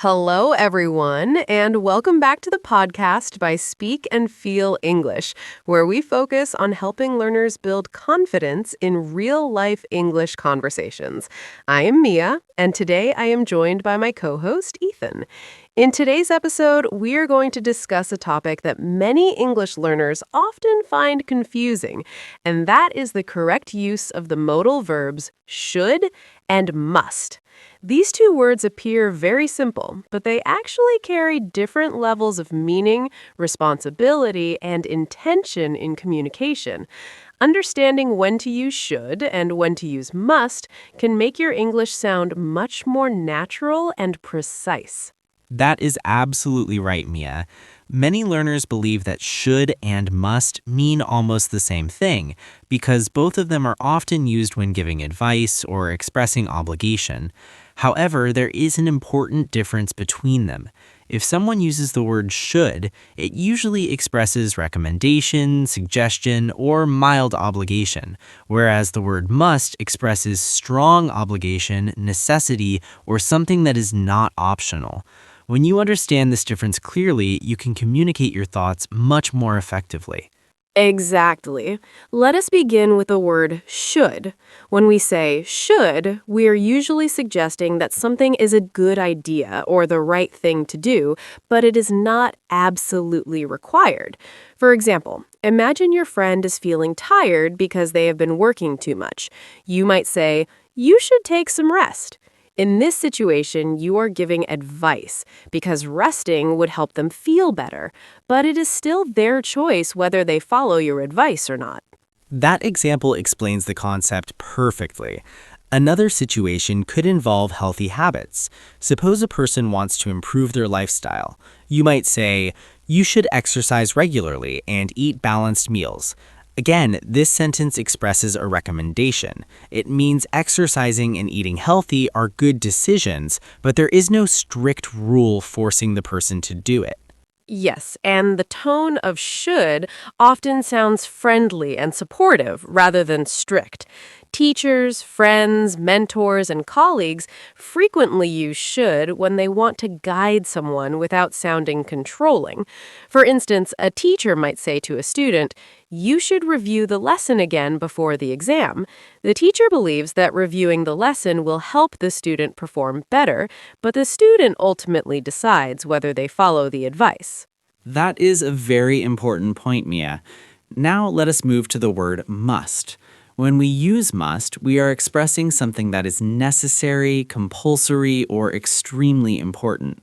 Hello, everyone, and welcome back to the podcast by Speak and Feel English, where we focus on helping learners build confidence in real-life English conversations. I am Mia, and today I am joined by my co-host, Ethan. In today's episode, we are going to discuss a topic that many English learners often find confusing, and that is the correct use of the modal verbs should and must. These two words appear very simple, but they actually carry different levels of meaning, responsibility, and intention in communication. Understanding when to use should and when to use must can make your English sound much more natural and precise. That is absolutely right, Mia. Many learners believe that should and must mean almost the same thing because both of them are often used when giving advice or expressing obligation. However, there is an important difference between them. If someone uses the word should, it usually expresses recommendation, suggestion, or mild obligation, whereas the word must expresses strong obligation, necessity, or something that is not optional. When you understand this difference clearly, you can communicate your thoughts much more effectively. Exactly. Let us begin with the word should. When we say should, we are usually suggesting that something is a good idea or the right thing to do, but it is not absolutely required. For example, imagine your friend is feeling tired because they have been working too much. You might say, "You should take some rest." In this situation, you are giving advice because resting would help them feel better, but it is still their choice whether they follow your advice or not. That example explains the concept perfectly. Another situation could involve healthy habits. Suppose a person wants to improve their lifestyle. You might say, "You should exercise regularly and eat balanced meals." Again, this sentence expresses a recommendation. It means exercising and eating healthy are good decisions, but there is no strict rule forcing the person to do it. Yes, and the tone of should often sounds friendly and supportive rather than strict. Teachers, friends, mentors, and colleagues frequently use should when they want to guide someone without sounding controlling. For instance, a teacher might say to a student, "You should review the lesson again before the exam." The teacher believes that reviewing the lesson will help the student perform better, but the student ultimately decides whether they follow the advice. That is a very important point, Mia. Now let us move to the word must. When we use must, we are expressing something that is necessary, compulsory, or extremely important.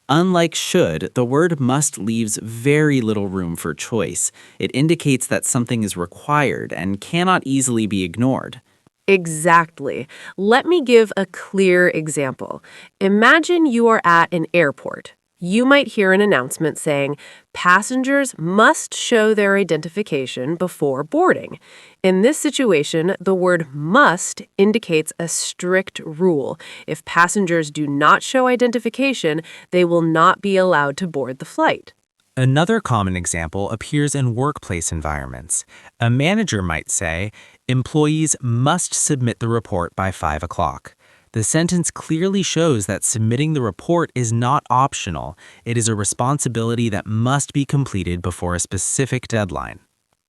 Unlike should, the word must leaves very little room for choice. It indicates that something is required and cannot easily be ignored. Exactly. Let me give a clear example. Imagine you are at an airport. You might hear an announcement saying, "Passengers must show their identification before boarding." In this situation, the word must indicates a strict rule. If passengers do not show identification, they will not be allowed to board the flight. Another common example appears in workplace environments. A manager might say, "Employees must submit the report by 5 o'clock." The sentence clearly shows that submitting the report is not optional. It is a responsibility that must be completed before a specific deadline.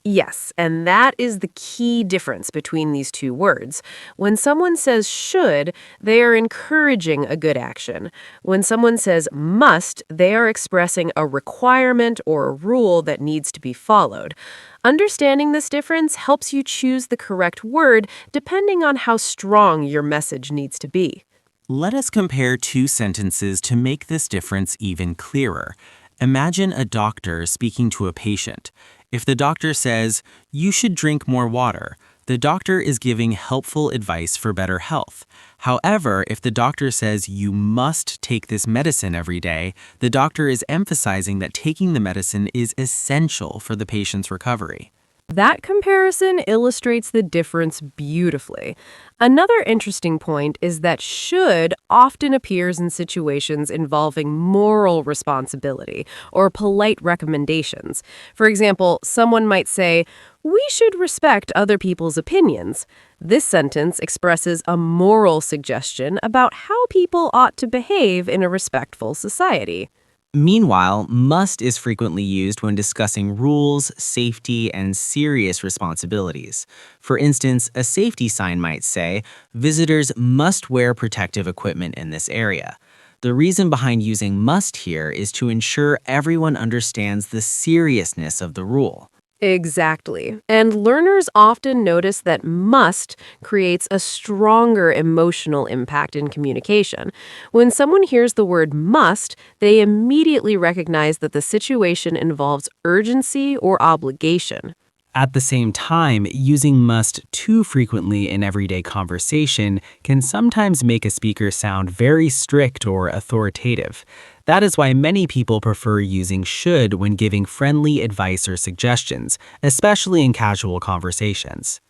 Yes, and that is the key difference between these two words. When someone says should, they are encouraging a good action. When someone says must, they are expressing a requirement or a rule that needs to be followed. Understanding this difference helps you choose the correct word depending on how strong your message needs to be. Let us compare two sentences to make this difference even clearer. Imagine a doctor speaking to a patient. If the doctor says, "You should drink more water," the doctor is giving helpful advice for better health. However, if the doctor says, "You must take this medicine every day," the doctor is emphasizing that taking the medicine is essential for the patient's recovery. That comparison illustrates the difference beautifully. Another interesting point is that should often appears in situations involving moral responsibility or polite recommendations. For example, someone might say, "We should respect other people's opinions." This sentence expresses a moral suggestion about how people ought to behave in a respectful society. Meanwhile, must is frequently used when discussing rules, safety, and serious responsibilities. For instance, a safety sign might say, visitors must wear protective equipment in this area. The reason behind using must here is to ensure everyone understands the seriousness of the rule. Exactly. And learners often notice that must creates a stronger emotional impact in communication. When someone hears the word must, they immediately recognize that the situation involves urgency or obligation. At the same time, using must too frequently in everyday conversation can sometimes make a speaker sound very strict or authoritative. That is why many people prefer using should when giving friendly advice or suggestions, especially in casual conversations.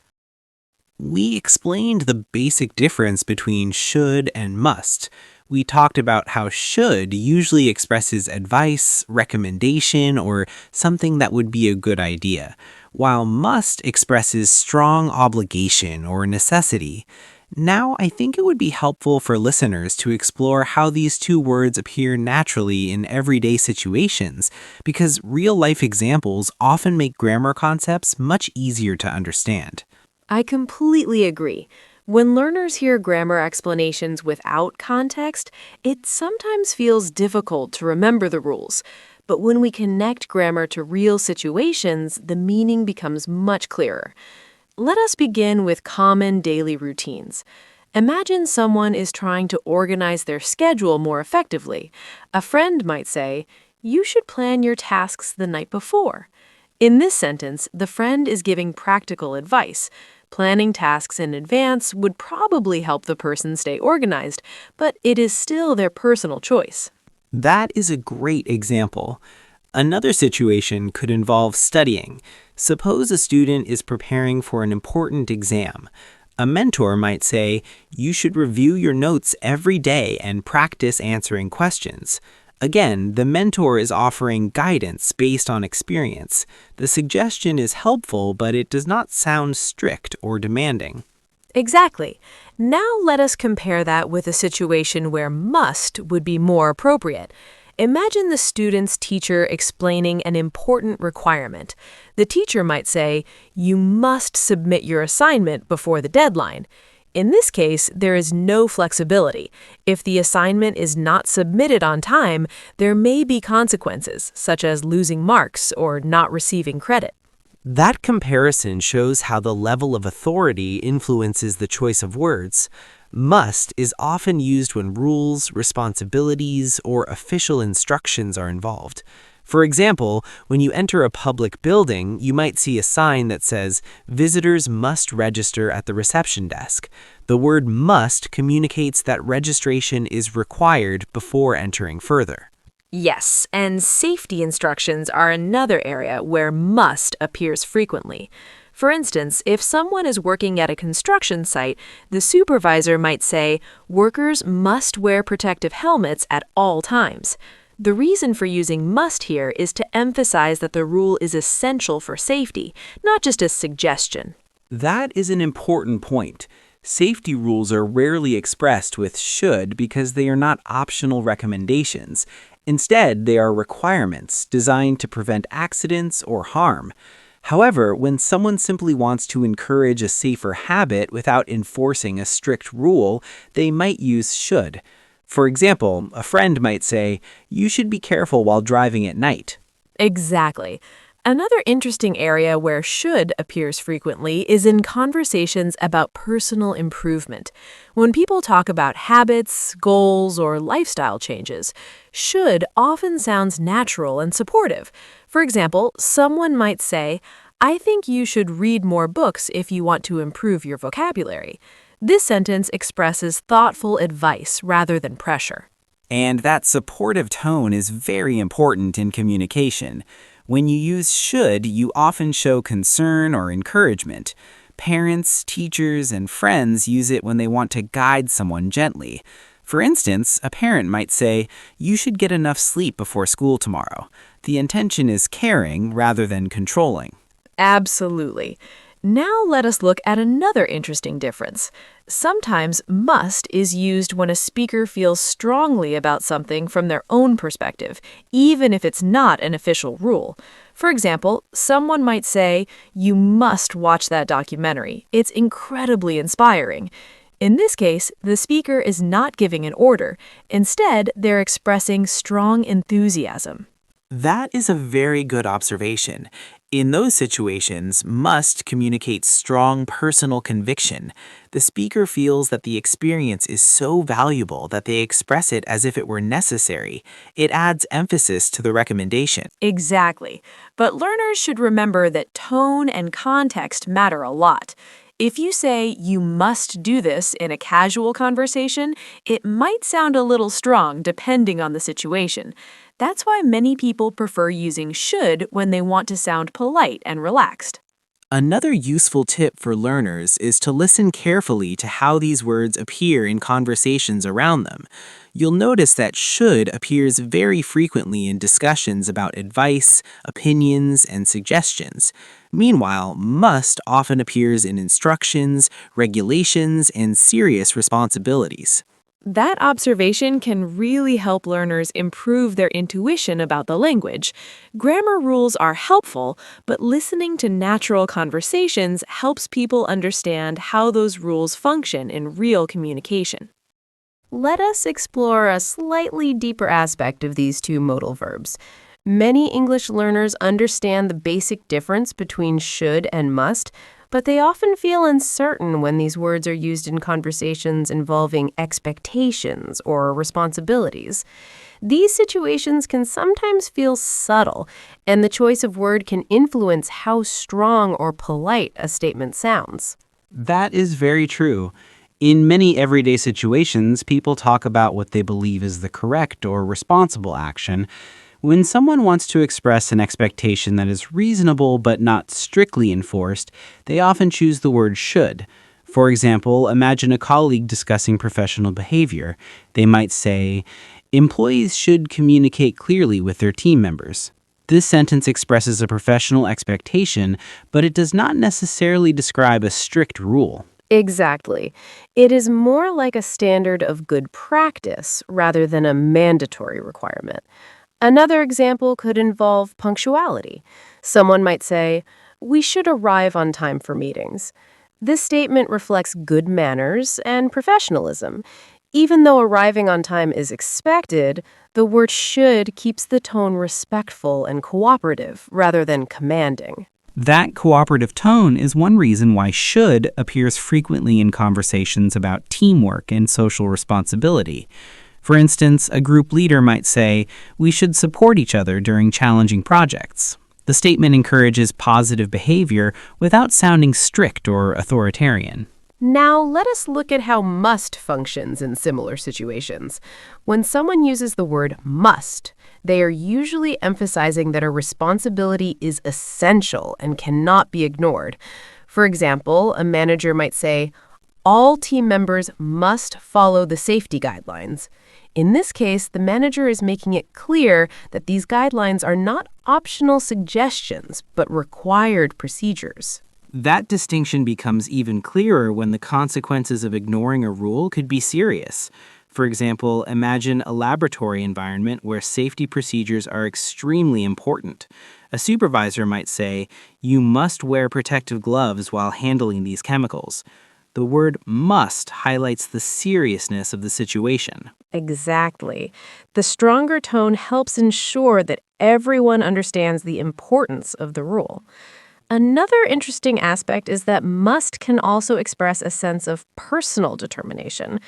We explained the basic difference between should and must. We talked about how should usually expresses advice, recommendation, or something that would be a good idea, while must expresses strong obligation or necessity. Now, I think it would be helpful for listeners to explore how these two words appear naturally in everyday situations, because real life examples often make grammar concepts much easier to understand. I completely agree. When learners hear grammar explanations without context, it sometimes feels difficult to remember the rules. But when we connect grammar to real situations, the meaning becomes much clearer. Let us begin with common daily routines. Imagine someone is trying to organize their schedule more effectively. A friend might say, "You should plan your tasks the night before." In this sentence, the friend is giving practical advice. Planning tasks in advance would probably help the person stay organized, but it is still their personal choice. That is a great example. Another situation could involve studying. Suppose a student is preparing for an important exam. A mentor might say, you should review your notes every day and practice answering questions. Again, the mentor is offering guidance based on experience. The suggestion is helpful, but it does not sound strict or demanding. Exactly. Now let us compare that with a situation where must would be more appropriate. Imagine the student's teacher explaining an important requirement. The teacher might say, "You must submit your assignment before the deadline." In this case, there is no flexibility. If the assignment is not submitted on time, there may be consequences, such as losing marks or not receiving credit. That comparison shows how the level of authority influences the choice of words. Must is often used when rules, responsibilities, or official instructions are involved. For example, when you enter a public building, you might see a sign that says, visitors must register at the reception desk. The word must communicates that registration is required before entering further. Yes, and safety instructions are another area where must appears frequently. For instance, if someone is working at a construction site, the supervisor might say, "Workers must wear protective helmets at all times." The reason for using must here is to emphasize that the rule is essential for safety, not just a suggestion. That is an important point. Safety rules are rarely expressed with should because they are not optional recommendations. Instead, they are requirements designed to prevent accidents or harm. However, when someone simply wants to encourage a safer habit without enforcing a strict rule, they might use should. For example, a friend might say, you should be careful while driving at night. Exactly. Another interesting area where should appears frequently is in conversations about personal improvement. When people talk about habits, goals, or lifestyle changes, should often sounds natural and supportive. For example, someone might say, "I think you should read more books if you want to improve your vocabulary." This sentence expresses thoughtful advice rather than pressure. And that supportive tone is very important in communication. When you use should, you often show concern or encouragement. Parents, teachers, and friends use it when they want to guide someone gently. For instance, a parent might say, "You should get enough sleep before school tomorrow." The intention is caring rather than controlling. Absolutely. Now let us look at another interesting difference. Sometimes must is used when a speaker feels strongly about something from their own perspective, even if it's not an official rule. For example, someone might say, "You must watch that documentary. It's incredibly inspiring." In this case, the speaker is not giving an order. Instead, they're expressing strong enthusiasm. That is a very good observation. In those situations, must communicate strong personal conviction. The speaker feels that the experience is so valuable that they express it as if it were necessary. It adds emphasis to the recommendation. Exactly. But learners should remember that tone and context matter a lot. If you say you must do this in a casual conversation, it might sound a little strong depending on the situation. That's why many people prefer using should when they want to sound polite and relaxed. Another useful tip for learners is to listen carefully to how these words appear in conversations around them. You'll notice that should appears very frequently in discussions about advice, opinions, and suggestions. Meanwhile, must often appears in instructions, regulations, and serious responsibilities. That observation can really help learners improve their intuition about the language. Grammar rules are helpful, but listening to natural conversations helps people understand how those rules function in real communication. Let us explore a slightly deeper aspect of these two modal verbs. Many English learners understand the basic difference between should and must, but they often feel uncertain when these words are used in conversations involving expectations or responsibilities. These situations can sometimes feel subtle, and the choice of word can influence how strong or polite a statement sounds. That is very true. In many everyday situations, people talk about what they believe is the correct or responsible action. When someone wants to express an expectation that is reasonable but not strictly enforced, they often choose the word should. For example, imagine a colleague discussing professional behavior. They might say, "Employees should communicate clearly with their team members." This sentence expresses a professional expectation, but it does not necessarily describe a strict rule. Exactly. It is more like a standard of good practice rather than a mandatory requirement. Another example could involve punctuality. Someone might say, "We should arrive on time for meetings." This statement reflects good manners and professionalism. Even though arriving on time is expected, the word should keeps the tone respectful and cooperative rather than commanding. That cooperative tone is one reason why should appears frequently in conversations about teamwork and social responsibility. For instance, a group leader might say, "We should support each other during challenging projects." The statement encourages positive behavior without sounding strict or authoritarian. Now, let us look at how must functions in similar situations. When someone uses the word must, they are usually emphasizing that a responsibility is essential and cannot be ignored. For example, a manager might say, "All team members must follow the safety guidelines." In this case, the manager is making it clear that these guidelines are not optional suggestions, but required procedures. That distinction becomes even clearer when the consequences of ignoring a rule could be serious. For example, imagine a laboratory environment where safety procedures are extremely important. A supervisor might say, "You must wear protective gloves while handling these chemicals." The word must highlights the seriousness of the situation. Exactly. The stronger tone helps ensure that everyone understands the importance of the rule. Another interesting aspect is that must can also express a sense of personal determination.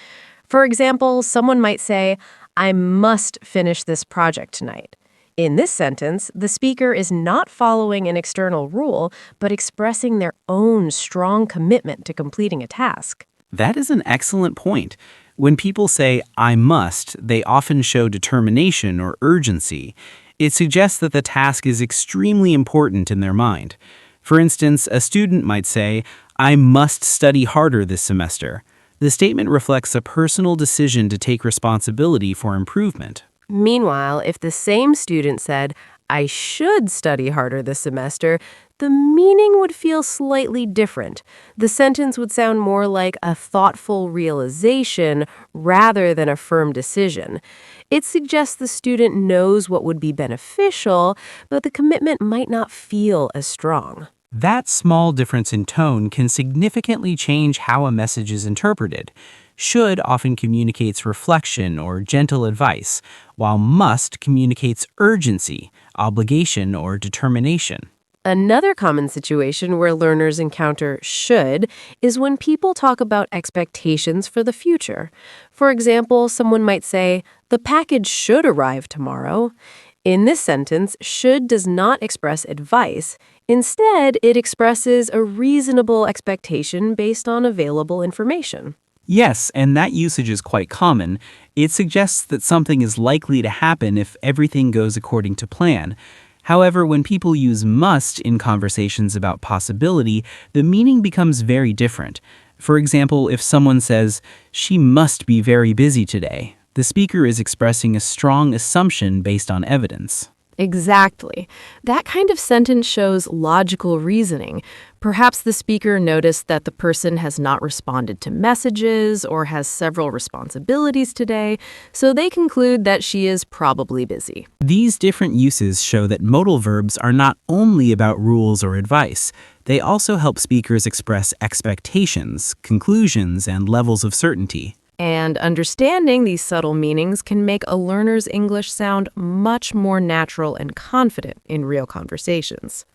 For example, someone might say, "I must finish this project tonight." In this sentence, the speaker is not following an external rule, but expressing their own strong commitment to completing a task. That is an excellent point. When people say, "I must," they often show determination or urgency. It suggests that the task is extremely important in their mind. For instance, a student might say, "I must study harder this semester." The statement reflects a personal decision to take responsibility for improvement. Meanwhile, if the same student said, I should study harder this semester, the meaning would feel slightly different. The sentence would sound more like a thoughtful realization rather than a firm decision. It suggests the student knows what would be beneficial, but the commitment might not feel as strong. That small difference in tone can significantly change how a message is interpreted. Should often communicates reflection or gentle advice, while must communicates urgency, obligation, or determination. Another common situation where learners encounter should is when people talk about expectations for the future. For example, someone might say, the package should arrive tomorrow. In this sentence, should does not express advice. Instead, it expresses a reasonable expectation based on available information. Yes, and that usage is quite common. It suggests that something is likely to happen if everything goes according to plan. However, when people use must in conversations about possibility, the meaning becomes very different. For example, if someone says, "She must be very busy today," the speaker is expressing a strong assumption based on evidence. Exactly. That kind of sentence shows logical reasoning. Perhaps the speaker noticed that the person has not responded to messages or has several responsibilities today, so they conclude that she is probably busy. These different uses show that modal verbs are not only about rules or advice. They also help speakers express expectations, conclusions, and levels of certainty. And understanding these subtle meanings can make a learner's English sound much more natural and confident in real conversations.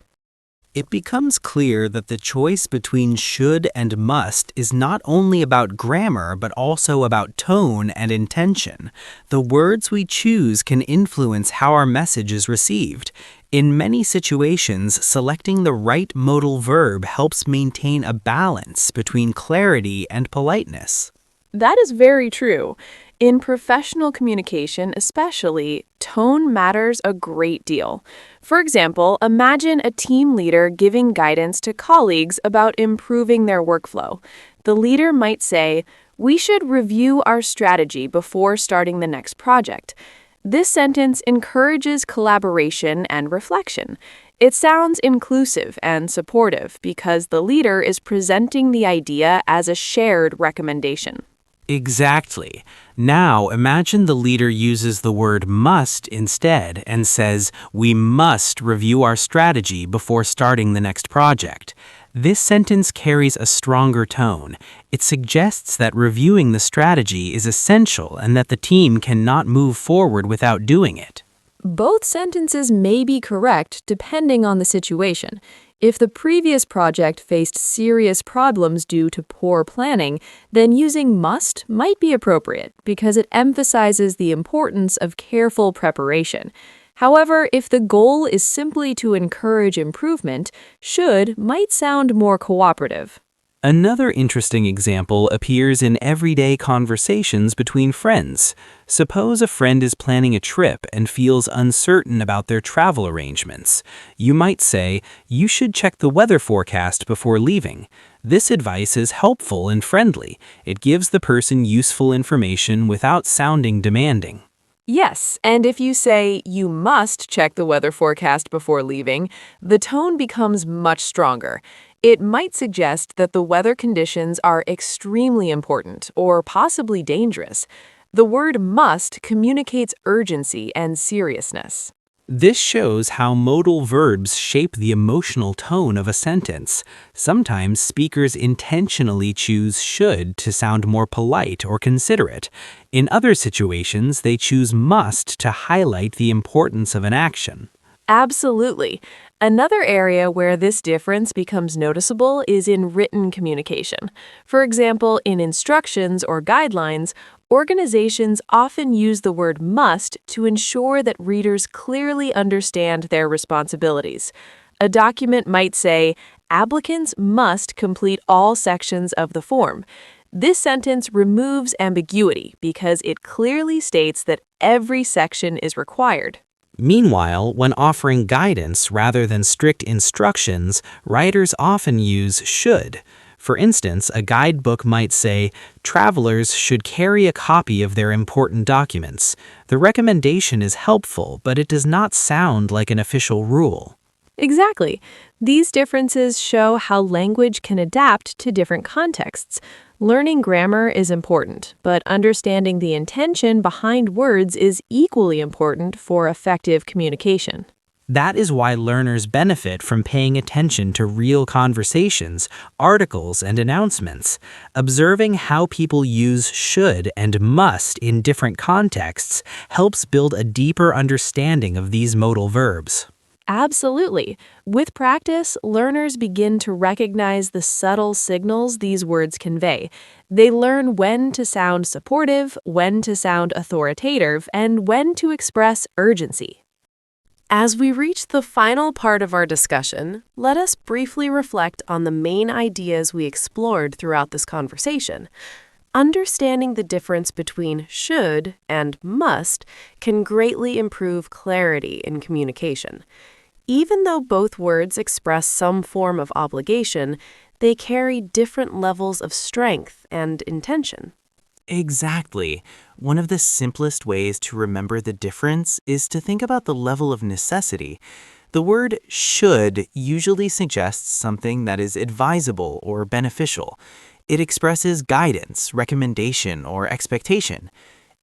It becomes clear that the choice between should and must is not only about grammar, but also about tone and intention. The words we choose can influence how our message is received. In many situations, selecting the right modal verb helps maintain a balance between clarity and politeness. That is very true. In professional communication, especially, tone matters a great deal. For example, imagine a team leader giving guidance to colleagues about improving their workflow. The leader might say, "We should review our strategy before starting the next project." This sentence encourages collaboration and reflection. It sounds inclusive and supportive because the leader is presenting the idea as a shared recommendation. Exactly. Now imagine the leader uses the word must instead and says, "We must review our strategy before starting the next project." This sentence carries a stronger tone. It suggests that reviewing the strategy is essential and that the team cannot move forward without doing it. Both sentences may be correct depending on the situation. If the previous project faced serious problems due to poor planning, then using must might be appropriate because it emphasizes the importance of careful preparation. However, if the goal is simply to encourage improvement, should might sound more cooperative. Another interesting example appears in everyday conversations between friends. Suppose a friend is planning a trip and feels uncertain about their travel arrangements. You might say, "You should check the weather forecast before leaving." This advice is helpful and friendly. It gives the person useful information without sounding demanding. Yes, and if you say, "You must check the weather forecast before leaving," the tone becomes much stronger. It might suggest that the weather conditions are extremely important or possibly dangerous. The word must communicates urgency and seriousness. This shows how modal verbs shape the emotional tone of a sentence. Sometimes speakers intentionally choose should to sound more polite or considerate. In other situations, they choose must to highlight the importance of an action. Absolutely. Another area where this difference becomes noticeable is in written communication. For example, in instructions or guidelines, organizations often use the word must to ensure that readers clearly understand their responsibilities. A document might say, "Applicants must complete all sections of the form." This sentence removes ambiguity because it clearly states that every section is required. Meanwhile, when offering guidance rather than strict instructions, writers often use should. For instance, a guidebook might say, travelers should carry a copy of their important documents. The recommendation is helpful, but it does not sound like an official rule. Exactly. These differences show how language can adapt to different contexts. Learning grammar is important, but understanding the intention behind words is equally important for effective communication. That is why learners benefit from paying attention to real conversations, articles, and announcements. Observing how people use should and must in different contexts helps build a deeper understanding of these modal verbs. Absolutely. With practice, learners begin to recognize the subtle signals these words convey. They learn when to sound supportive, when to sound authoritative, and when to express urgency. As we reach the final part of our discussion, let us briefly reflect on the main ideas we explored throughout this conversation. Understanding the difference between should and must can greatly improve clarity in communication. Even though both words express some form of obligation, they carry different levels of strength and intention. Exactly. One of the simplest ways to remember the difference is to think about the level of necessity. The word should usually suggests something that is advisable or beneficial. It expresses guidance, recommendation, or expectation.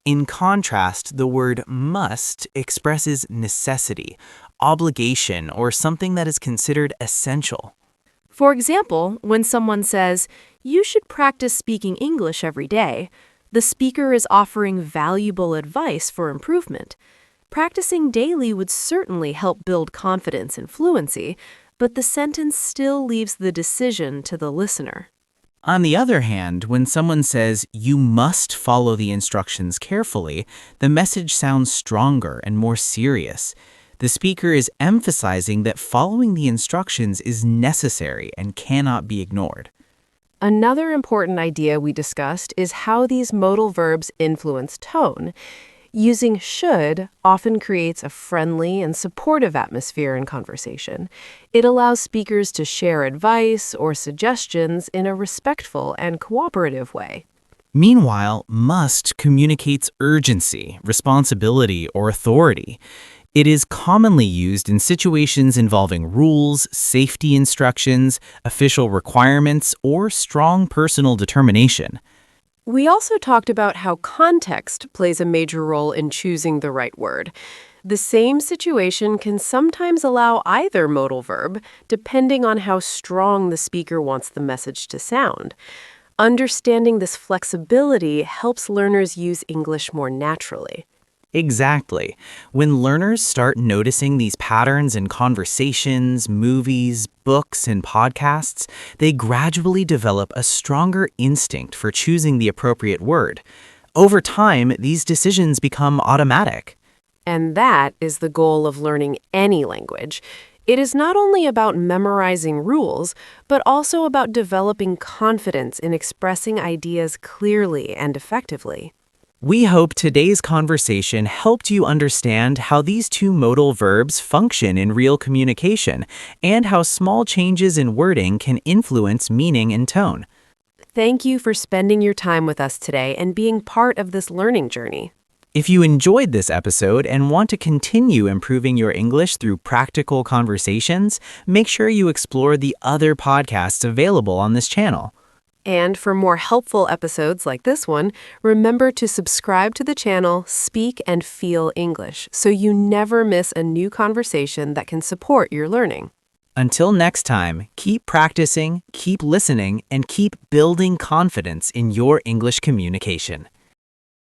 In contrast, the word must expresses necessity, obligation, or something that is considered essential. For example, when someone says, "You should practice speaking English every day," the speaker is offering valuable advice for improvement. Practicing daily would certainly help build confidence and fluency, but the sentence still leaves the decision to the listener. On the other hand, when someone says, "You must follow the instructions carefully," the message sounds stronger and more serious. The speaker is emphasizing that following the instructions is necessary and cannot be ignored. Another important idea we discussed is how these modal verbs influence tone. Using should often creates a friendly and supportive atmosphere in conversation. It allows speakers to share advice or suggestions in a respectful and cooperative way. Meanwhile, must communicates urgency, responsibility, or authority. It is commonly used in situations involving rules, safety instructions, official requirements, or strong personal determination. We also talked about how context plays a major role in choosing the right word. The same situation can sometimes allow either modal verb, depending on how strong the speaker wants the message to sound. Understanding this flexibility helps learners use English more naturally. Exactly. When learners start noticing these patterns in conversations, movies, books, and podcasts, they gradually develop a stronger instinct for choosing the appropriate word. Over time, these decisions become automatic. And that is the goal of learning any language. It is not only about memorizing rules, but also about developing confidence in expressing ideas clearly and effectively. We hope today's conversation helped you understand how these two modal verbs function in real communication and how small changes in wording can influence meaning and tone. Thank you for spending your time with us today and being part of this learning journey. If you enjoyed this episode and want to continue improving your English through practical conversations, make sure you explore the other podcasts available on this channel. And for more helpful episodes like this one, remember to subscribe to the channel Speak and Feel English so you never miss a new conversation that can support your learning. Until next time, keep practicing, keep listening, and keep building confidence in your English communication.